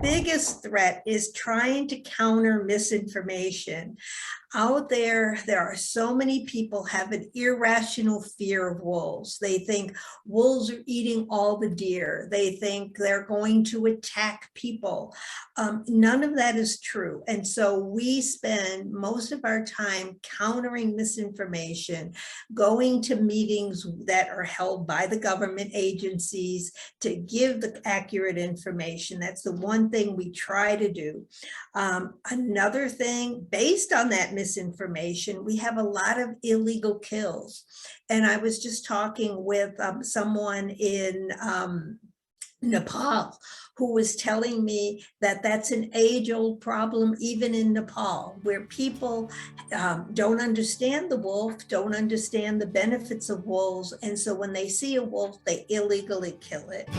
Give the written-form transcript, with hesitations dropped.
biggest threat is trying to counter misinformation. Out there are so many people have an irrational fear of wolves. They think wolves are eating all the deer. They think they're going to attack people. None of that is true. And so we spend most of our time countering misinformation, going to meetings that are held by the government agencies to give the accurate information. That's the one thing we try to do. Another thing, based on that misinformation, we have a lot of illegal kills. And I was just talking with someone in Nepal who was telling me that that's an age-old problem even in Nepal, where people don't understand the wolf, don't understand the benefits of wolves, and so when they see a wolf, they illegally kill it.